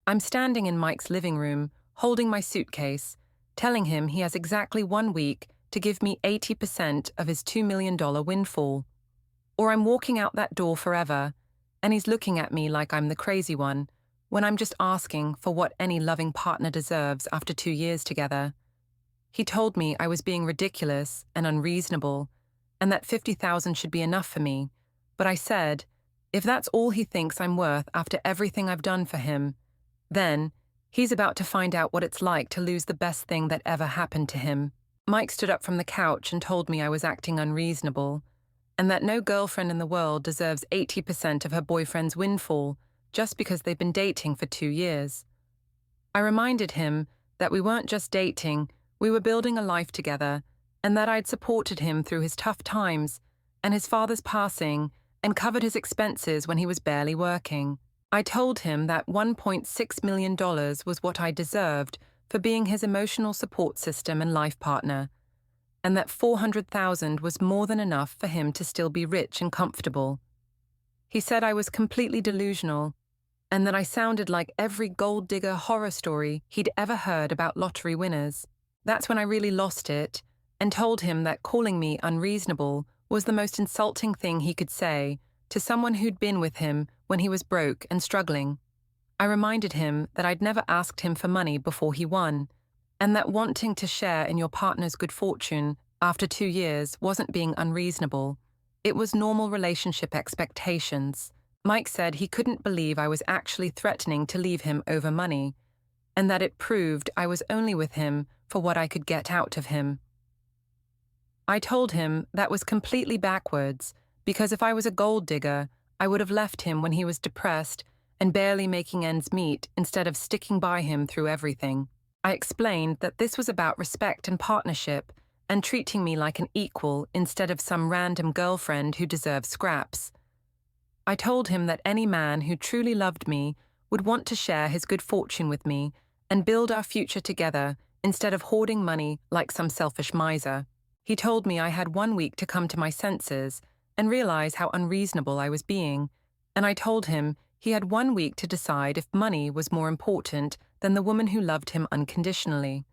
I'm standing in Mike's living room, holding my suitcase, telling him he has exactly 1 week to give me 80% of his $2 million windfall. Or I'm walking out that door forever, and he's looking at me like I'm the crazy one, when I'm just asking for what any loving partner deserves after 2 years together. He told me I was being ridiculous and unreasonable, and that 50,000 should be enough for me, but I said, if that's all he thinks I'm worth after everything I've done for him, then he's about to find out what it's like to lose the best thing that ever happened to him. Mike stood up from the couch and told me I was acting unreasonable, and that no girlfriend in the world deserves 80% of her boyfriend's windfall just because they've been dating for 2 years. I reminded him that we weren't just dating, we were building a life together, and that I'd supported him through his tough times and his father's passing and covered his expenses when he was barely working. I told him that $1.6 million was what I deserved for being his emotional support system and life partner, and that 400,000 was more than enough for him to still be rich and comfortable. He said I was completely delusional, and that I sounded like every gold digger horror story he'd ever heard about lottery winners. That's when I really lost it, and told him that calling me unreasonable was the most insulting thing he could say to someone who'd been with him when he was broke and struggling. I reminded him that I'd never asked him for money before he won, and that wanting to share in your partner's good fortune after 2 years wasn't being unreasonable. It was normal relationship expectations. Mike said he couldn't believe I was actually threatening to leave him over money, and that it proved I was only with him for what I could get out of him. I told him that was completely backwards, because if I was a gold digger, I would have left him when he was depressed and barely making ends meet instead of sticking by him through everything. I explained that this was about respect and partnership and treating me like an equal instead of some random girlfriend who deserves scraps. I told him that any man who truly loved me would want to share his good fortune with me and build our future together instead of hoarding money like some selfish miser. He told me I had 1 week to come to my senses and realize how unreasonable I was being, and I told him he had 1 week to decide if money was more important than the woman who loved him unconditionally.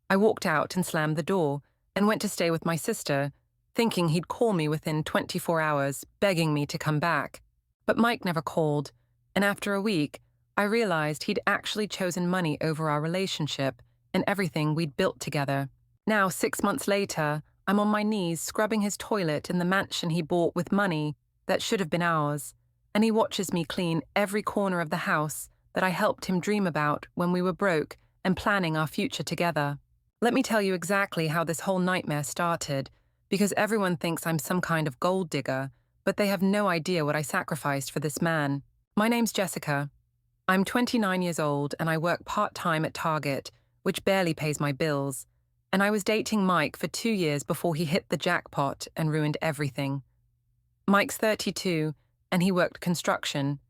I walked out and slammed the door and went to stay with my sister, thinking he'd call me within 24 hours, begging me to come back. But Mike never called, and after a week, I realized he'd actually chosen money over our relationship and everything we'd built together. Now, 6 months later, I'm on my knees scrubbing his toilet in the mansion he bought with money that should have been ours, and he watches me clean every corner of the house that I helped him dream about when we were broke and planning our future together. Let me tell you exactly how this whole nightmare started, because everyone thinks I'm some kind of gold digger, but they have no idea what I sacrificed for this man. My name's Jessica. I'm 29 years old and I work part-time at Target, which barely pays my bills, and I was dating Mike for 2 years before he hit the jackpot and ruined everything. Mike's 32, and he worked construction,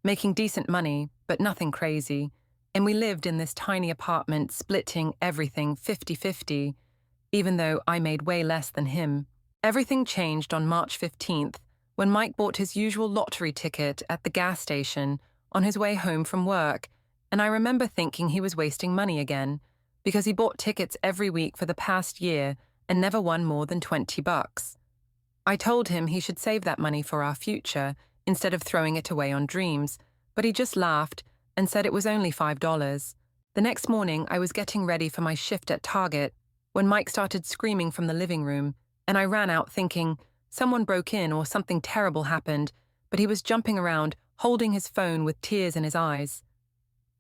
making decent money, but nothing crazy, and we lived in this tiny apartment splitting everything 50-50, even though I made way less than him. Everything changed on March 15th, when Mike bought his usual lottery ticket at the gas station on his way home from work, and I remember thinking he was wasting money again, because he bought tickets every week for the past year and never won more than $20. I told him he should save that money for our future instead of throwing it away on dreams, but he just laughed and said it was only $5. The next morning, I was getting ready for my shift at Target when Mike started screaming from the living room, and I ran out thinking someone broke in or something terrible happened, but he was jumping around, holding his phone with tears in his eyes.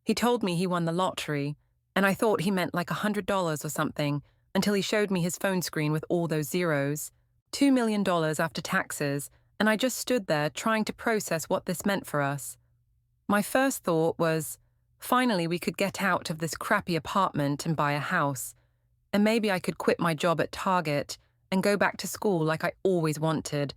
He told me he won the lottery, and I thought he meant like $100 or something until he showed me his phone screen with all those zeros. $2 million after taxes, and I just stood there trying to process what this meant for us. My first thought was, finally we could get out of this crappy apartment and buy a house, and maybe I could quit my job at Target and go back to school like I always wanted.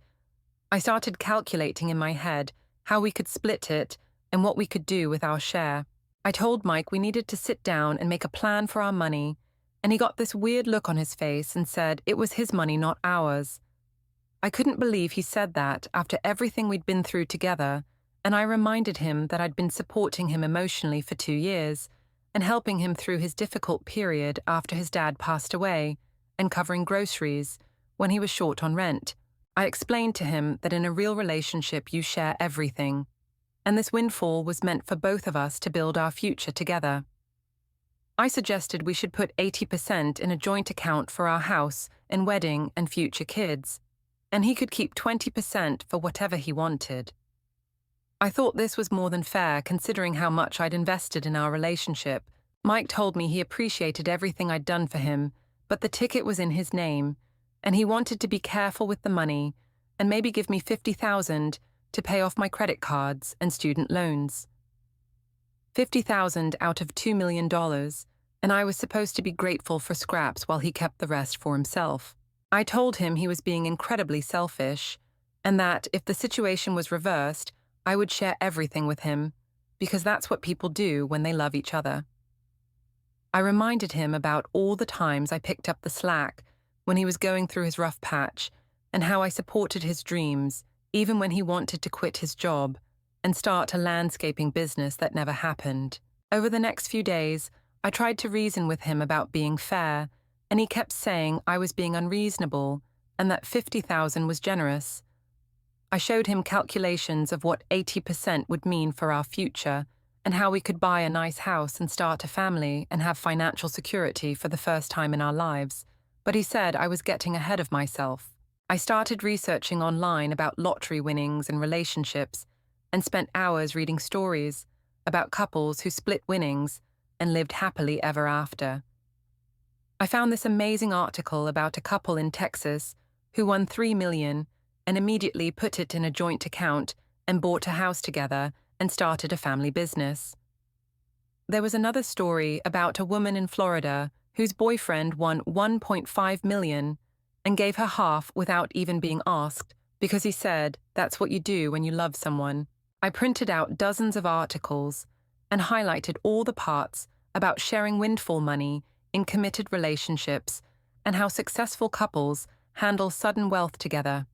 I started calculating in my head how we could split it and what we could do with our share. I told Mike we needed to sit down and make a plan for our money, and he got this weird look on his face and said it was his money, not ours. I couldn't believe he said that after everything we'd been through together, and I reminded him that I'd been supporting him emotionally for 2 years and helping him through his difficult period after his dad passed away and covering groceries when he was short on rent. I explained to him that in a real relationship you share everything, and this windfall was meant for both of us to build our future together. I suggested we should put 80% in a joint account for our house and wedding and future kids, and he could keep 20% for whatever he wanted. I thought this was more than fair considering how much I'd invested in our relationship. Mike told me he appreciated everything I'd done for him, but the ticket was in his name, and he wanted to be careful with the money and maybe give me $50,000 to pay off my credit cards and student loans. $50,000 out of $2 million, and I was supposed to be grateful for scraps while he kept the rest for himself. I told him he was being incredibly selfish, and that if the situation was reversed, I would share everything with him, because that's what people do when they love each other. I reminded him about all the times I picked up the slack when he was going through his rough patch, and how I supported his dreams, even when he wanted to quit his job and start a landscaping business that never happened. Over the next few days, I tried to reason with him about being fair, and he kept saying I was being unreasonable and that $50,000 was generous. I showed him calculations of what 80% would mean for our future and how we could buy a nice house and start a family and have financial security for the first time in our lives, but he said I was getting ahead of myself. I started researching online about lottery winnings and relationships and spent hours reading stories about couples who split winnings and lived happily ever after. I found this amazing article about a couple in Texas who won $3 million and immediately put it in a joint account and bought a house together and started a family business. There was another story about a woman in Florida whose boyfriend won $1.5 million and gave her half without even being asked because he said that's what you do when you love someone. I printed out dozens of articles and highlighted all the parts about sharing windfall money in committed relationships and how successful couples handle sudden wealth together.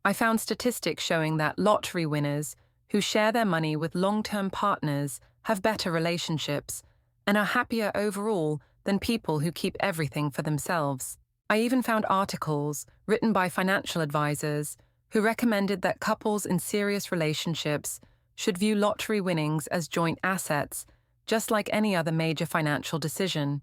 I found statistics showing that lottery winners who share their money with long-term partners have better relationships and are happier overall than people who keep everything for themselves. I even found articles written by financial advisors who recommended that couples in serious relationships should view lottery winnings as joint assets, just like any other major financial decision.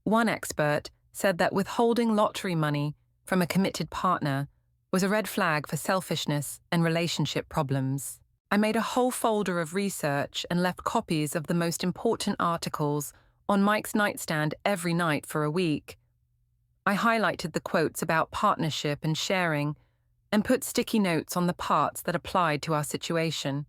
One expert said that withholding lottery money from a committed partner was a red flag for selfishness and relationship problems. I made a whole folder of research and left copies of the most important articles on Mike's nightstand every night for a week. I highlighted the quotes about partnership and sharing and put sticky notes on the parts that applied to our situation.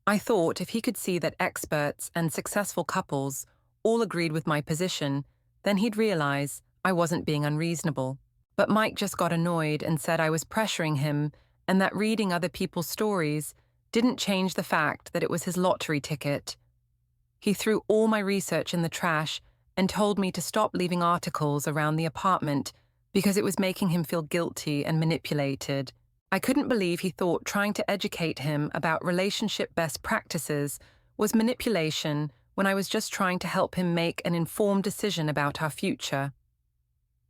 I thought if he could see that experts and successful couples all agreed with my position, then he'd realize I wasn't being unreasonable. But Mike just got annoyed and said I was pressuring him and that reading other people's stories didn't change the fact that it was his lottery ticket. He threw all my research in the trash and told me to stop leaving articles around the apartment because it was making him feel guilty and manipulated. I couldn't believe he thought trying to educate him about relationship best practices was manipulation when I was just trying to help him make an informed decision about our future.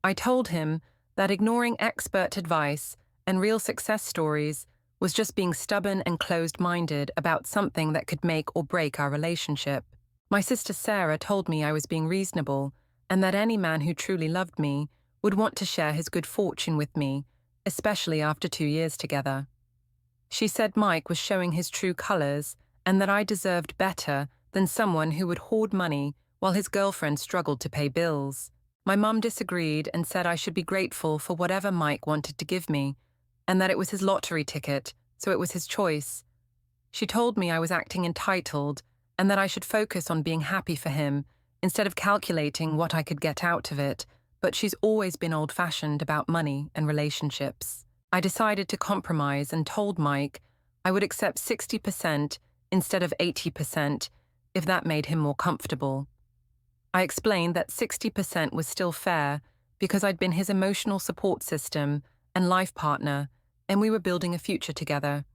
I told him that ignoring expert advice and real success stories was just being stubborn and closed-minded about something that could make or break our relationship. My sister Sarah told me I was being reasonable and that any man who truly loved me would want to share his good fortune with me, especially after 2 years together. She said Mike was showing his true colors and that I deserved better than someone who would hoard money while his girlfriend struggled to pay bills. My mum disagreed and said I should be grateful for whatever Mike wanted to give me, and that it was his lottery ticket, so it was his choice. She told me I was acting entitled and that I should focus on being happy for him instead of calculating what I could get out of it, but she's always been old-fashioned about money and relationships. I decided to compromise and told Mike I would accept 60% instead of 80% if that made him more comfortable. I explained that 60% was still fair because I'd been his emotional support system and life partner, and we were building a future together.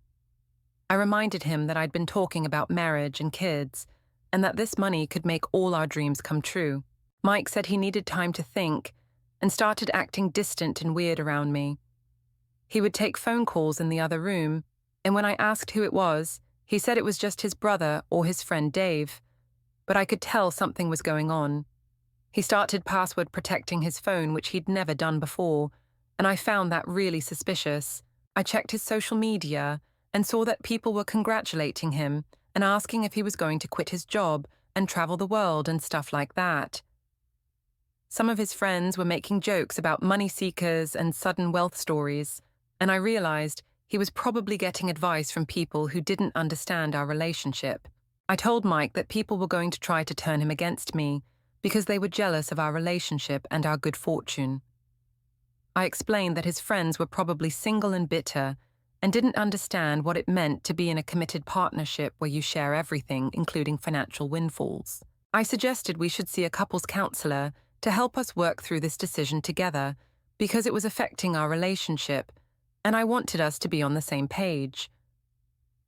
I reminded him that I'd been talking about marriage and kids, and that this money could make all our dreams come true. Mike said he needed time to think and started acting distant and weird around me. He would take phone calls in the other room, and when I asked who it was, he said it was just his brother or his friend Dave, but I could tell something was going on. He started password protecting his phone, which he'd never done before, and I found that really suspicious. I checked his social media and saw that people were congratulating him and asking if he was going to quit his job and travel the world and stuff like that. Some of his friends were making jokes about money seekers and sudden wealth stories, and I realized he was probably getting advice from people who didn't understand our relationship. I told Mike that people were going to try to turn him against me because they were jealous of our relationship and our good fortune. I explained that his friends were probably single and bitter and didn't understand what it meant to be in a committed partnership where you share everything, including financial windfalls. I suggested we should see a couples counselor to help us work through this decision together because it was affecting our relationship, and I wanted us to be on the same page.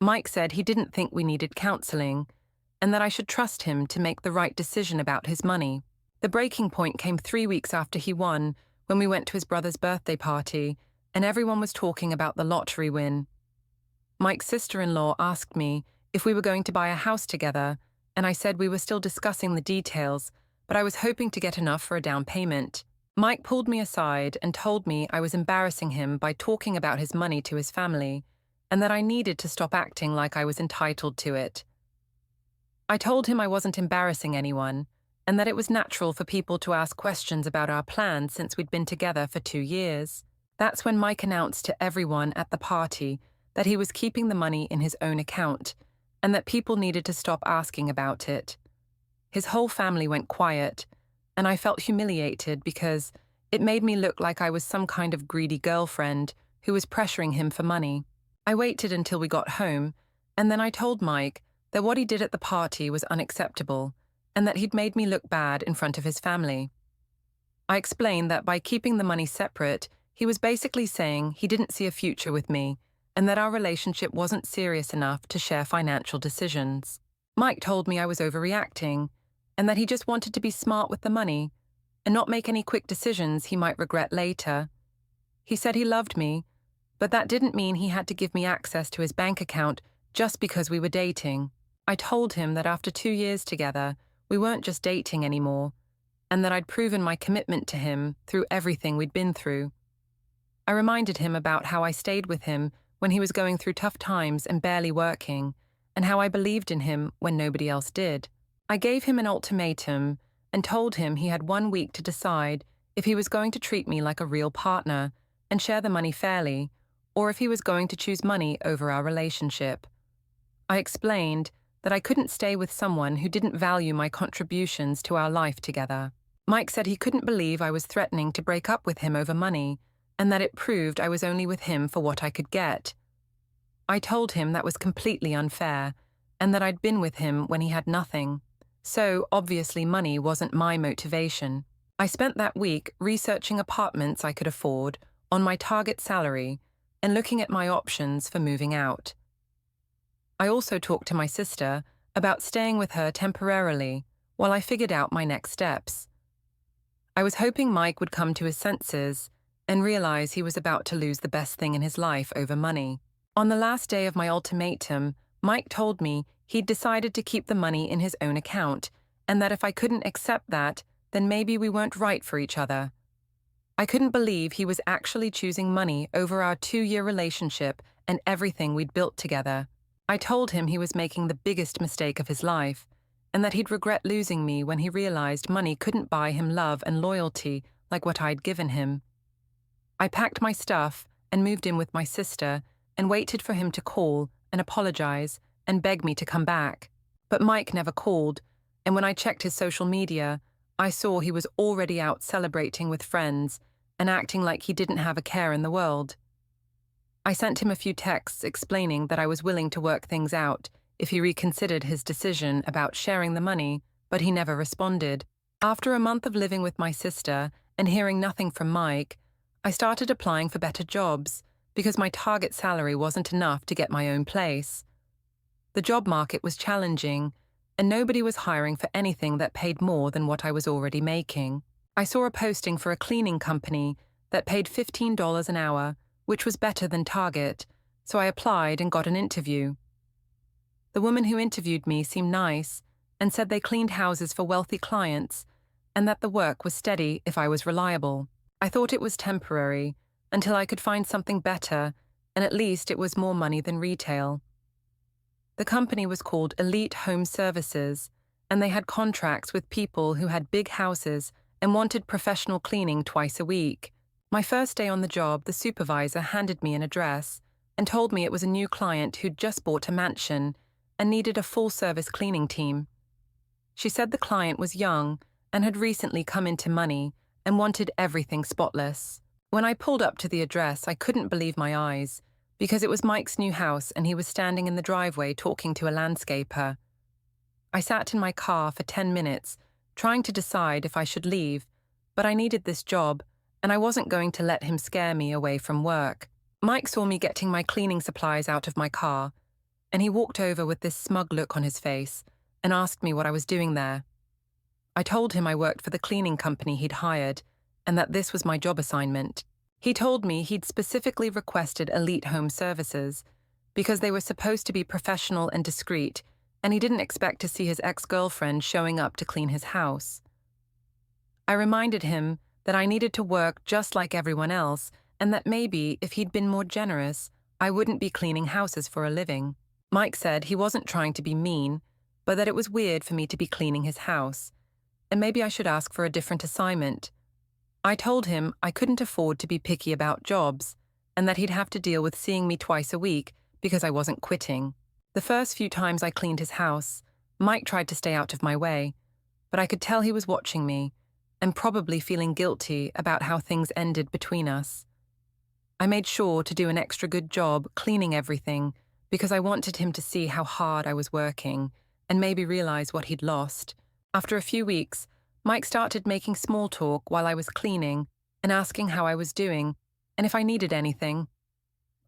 Mike said he didn't think we needed counseling and that I should trust him to make the right decision about his money. The breaking point came 3 weeks after he won, when we went to his brother's birthday party, and everyone was talking about the lottery win. Mike's sister-in-law asked me if we were going to buy a house together, and I said we were still discussing the details, but I was hoping to get enough for a down payment. Mike pulled me aside and told me I was embarrassing him by talking about his money to his family, and that I needed to stop acting like I was entitled to it. I told him I wasn't embarrassing anyone, and that it was natural for people to ask questions about our plans since we'd been together for 2 years. That's when Mike announced to everyone at the party that he was keeping the money in his own account, and that people needed to stop asking about it. His whole family went quiet, and I felt humiliated because it made me look like I was some kind of greedy girlfriend who was pressuring him for money. I waited until we got home, and then I told Mike that what he did at the party was unacceptable, and that he'd made me look bad in front of his family. I explained that by keeping the money separate, he was basically saying he didn't see a future with me, and that our relationship wasn't serious enough to share financial decisions. Mike told me I was overreacting, and that he just wanted to be smart with the money, and not make any quick decisions he might regret later. He said he loved me, but that didn't mean he had to give me access to his bank account just because we were dating. I told him that after 2 years together, we weren't just dating anymore, and that I'd proven my commitment to him through everything we'd been through. I reminded him about how I stayed with him when he was going through tough times and barely working, and how I believed in him when nobody else did. I gave him an ultimatum and told him he had 1 week to decide if he was going to treat me like a real partner and share the money fairly, or if he was going to choose money over our relationship. I explained that I couldn't stay with someone who didn't value my contributions to our life together. Mike said he couldn't believe I was threatening to break up with him over money, and that it proved I was only with him for what I could get. I told him that was completely unfair, and that I'd been with him when he had nothing, so obviously money wasn't my motivation. I spent that week researching apartments I could afford on my target salary and looking at my options for moving out. I also talked to my sister about staying with her temporarily while I figured out my next steps. I was hoping Mike would come to his senses and realize he was about to lose the best thing in his life over money. On the last day of my ultimatum, Mike told me he'd decided to keep the money in his own account, and that if I couldn't accept that, then maybe we weren't right for each other. I couldn't believe he was actually choosing money over our 2-year relationship and everything we'd built together. I told him he was making the biggest mistake of his life, and that he'd regret losing me when he realized money couldn't buy him love and loyalty like what I'd given him. I packed my stuff and moved in with my sister and waited for him to call and apologize and beg me to come back. But Mike never called, and when I checked his social media, I saw he was already out celebrating with friends and acting like he didn't have a care in the world. I sent him a few texts explaining that I was willing to work things out if he reconsidered his decision about sharing the money, but he never responded. After a month of living with my sister and hearing nothing from Mike, I started applying for better jobs because my target salary wasn't enough to get my own place. The job market was challenging, and nobody was hiring for anything that paid more than what I was already making. I saw a posting for a cleaning company that paid $15 an hour, which was better than Target, so I applied and got an interview. The woman who interviewed me seemed nice and said they cleaned houses for wealthy clients and that the work was steady if I was reliable. I thought it was temporary until I could find something better, and at least it was more money than retail. The company was called Elite Home Services, and they had contracts with people who had big houses and wanted professional cleaning twice a week. My first day on the job, the supervisor handed me an address and told me it was a new client who'd just bought a mansion and needed a full-service cleaning team. She said the client was young and had recently come into money and wanted everything spotless. When I pulled up to the address, I couldn't believe my eyes, because it was Mike's new house and he was standing in the driveway talking to a landscaper. I sat in my car for 10 minutes, trying to decide if I should leave, but I needed this job, and I wasn't going to let him scare me away from work. Mike saw me getting my cleaning supplies out of my car, and he walked over with this smug look on his face and asked me what I was doing there. I told him I worked for the cleaning company he'd hired and that this was my job assignment. He told me he'd specifically requested Elite Home Services because they were supposed to be professional and discreet, and he didn't expect to see his ex-girlfriend showing up to clean his house. I reminded him that I needed to work just like everyone else and that maybe if he'd been more generous, I wouldn't be cleaning houses for a living. Mike said he wasn't trying to be mean, but that it was weird for me to be cleaning his house, and maybe I should ask for a different assignment. I told him I couldn't afford to be picky about jobs, and that he'd have to deal with seeing me twice a week because I wasn't quitting. The first few times I cleaned his house, Mike tried to stay out of my way, but I could tell he was watching me and probably feeling guilty about how things ended between us. I made sure to do an extra good job cleaning everything because I wanted him to see how hard I was working and maybe realize what he'd lost. After a few weeks, Mike started making small talk while I was cleaning and asking how I was doing and if I needed anything.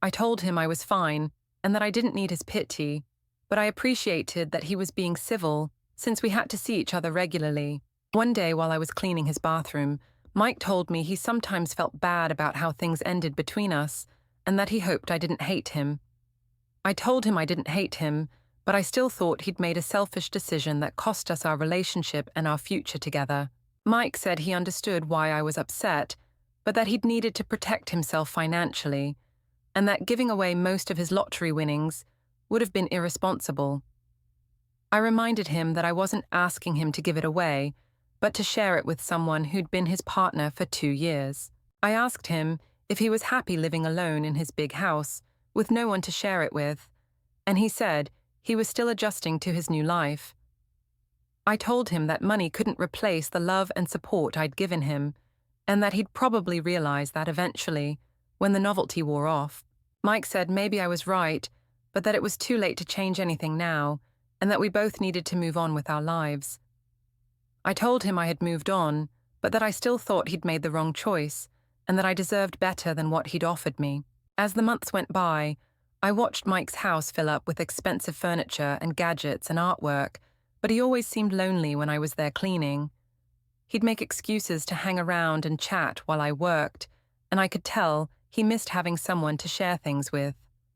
I told him I was fine and that I didn't need his pity, but I appreciated that he was being civil since we had to see each other regularly. One day while I was cleaning his bathroom, Mike told me he sometimes felt bad about how things ended between us and that he hoped I didn't hate him. I told him I didn't hate him, but I still thought he'd made a selfish decision that cost us our relationship and our future together. Mike said he understood why I was upset, but that he'd needed to protect himself financially, and that giving away most of his lottery winnings would have been irresponsible. I reminded him that I wasn't asking him to give it away, but to share it with someone who'd been his partner for 2 years. I asked him if he was happy living alone in his big house, with no one to share it with, and he said he was still adjusting to his new life. I told him that money couldn't replace the love and support I'd given him, and that he'd probably realize that eventually, when the novelty wore off. Mike said maybe I was right, but that it was too late to change anything now, and that we both needed to move on with our lives. I told him I had moved on, but that I still thought he'd made the wrong choice, and that I deserved better than what he'd offered me. As the months went by, I watched Mike's house fill up with expensive furniture and gadgets and artwork, but he always seemed lonely when I was there cleaning. He'd make excuses to hang around and chat while I worked, and I could tell he missed having someone to share things with.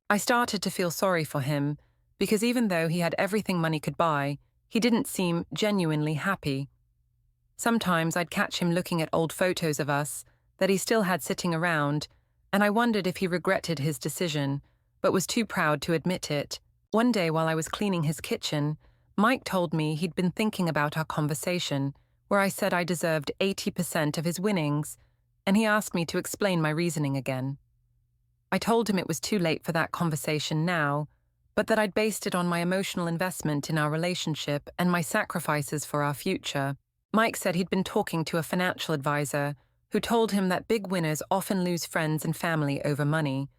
I started to feel sorry for him, because even though he had everything money could buy, he didn't seem genuinely happy. Sometimes I'd catch him looking at old photos of us that he still had sitting around, and I wondered if he regretted his decision, but was too proud to admit it. One day while I was cleaning his kitchen, Mike told me he'd been thinking about our conversation, where I said I deserved 80% of his winnings, and he asked me to explain my reasoning again. I told him it was too late for that conversation now, but that I'd based it on my emotional investment in our relationship and my sacrifices for our future. Mike said he'd been talking to a financial advisor who told him that big winners often lose friends and family over money,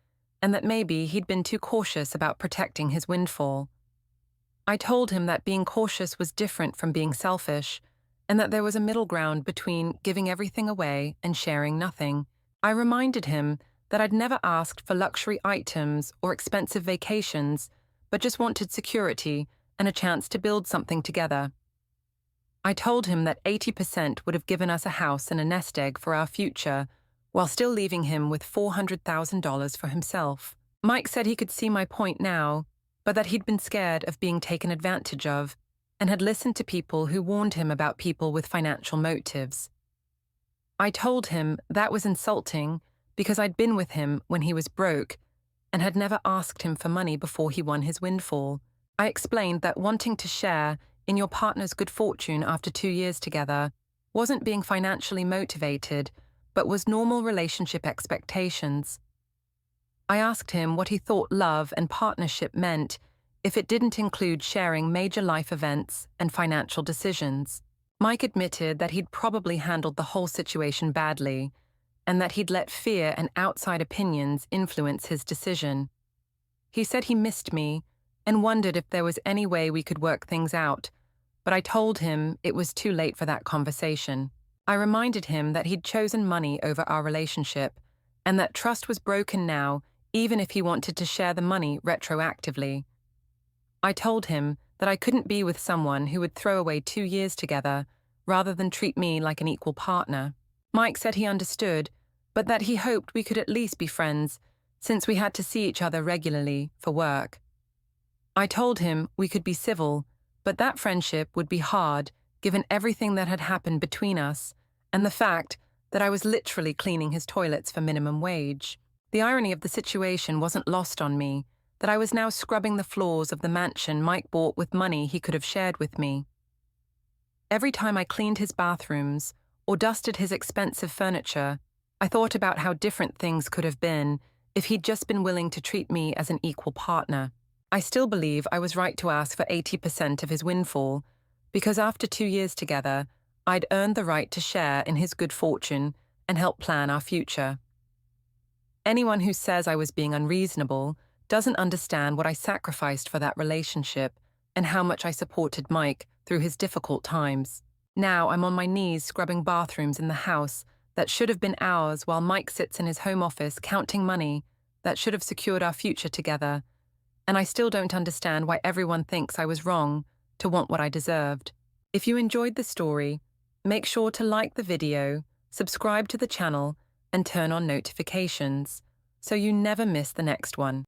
and that maybe he'd been too cautious about protecting his windfall. I told him that being cautious was different from being selfish, and that there was a middle ground between giving everything away and sharing nothing. I reminded him that I'd never asked for luxury items or expensive vacations, but just wanted security and a chance to build something together. I told him that 80% would have given us a house and a nest egg for our future, while still leaving him with $400,000 for himself. Mike said he could see my point now, but that he'd been scared of being taken advantage of and had listened to people who warned him about people with financial motives. I told him that was insulting because I'd been with him when he was broke and had never asked him for money before he won his windfall. I explained that wanting to share in your partner's good fortune after 2 years together wasn't being financially motivated, but was normal relationship expectations. I asked him what he thought love and partnership meant if it didn't include sharing major life events and financial decisions. Mike admitted that he'd probably handled the whole situation badly, and that he'd let fear and outside opinions influence his decision. He said he missed me and wondered if there was any way we could work things out, but I told him it was too late for that conversation. I reminded him that he'd chosen money over our relationship, and that trust was broken now, even if he wanted to share the money retroactively. I told him that I couldn't be with someone who would throw away 2 years together rather than treat me like an equal partner. Mike said he understood, but that he hoped we could at least be friends, since we had to see each other regularly for work. I told him we could be civil, but that friendship would be hard given everything that had happened between us and the fact that I was literally cleaning his toilets for minimum wage. The irony of the situation wasn't lost on me, that I was now scrubbing the floors of the mansion Mike bought with money he could have shared with me. Every time I cleaned his bathrooms or dusted his expensive furniture, I thought about how different things could have been if he'd just been willing to treat me as an equal partner. I still believe I was right to ask for 80% of his windfall, because after 2 years together, I'd earned the right to share in his good fortune and help plan our future. Anyone who says I was being unreasonable doesn't understand what I sacrificed for that relationship and how much I supported Mike through his difficult times. Now I'm on my knees scrubbing bathrooms in the house that should have been ours while Mike sits in his home office counting money that should have secured our future together, and I still don't understand why everyone thinks I was wrong to want what I deserved. If you enjoyed the story, make sure to like the video, subscribe to the channel, and turn on notifications so you never miss the next one.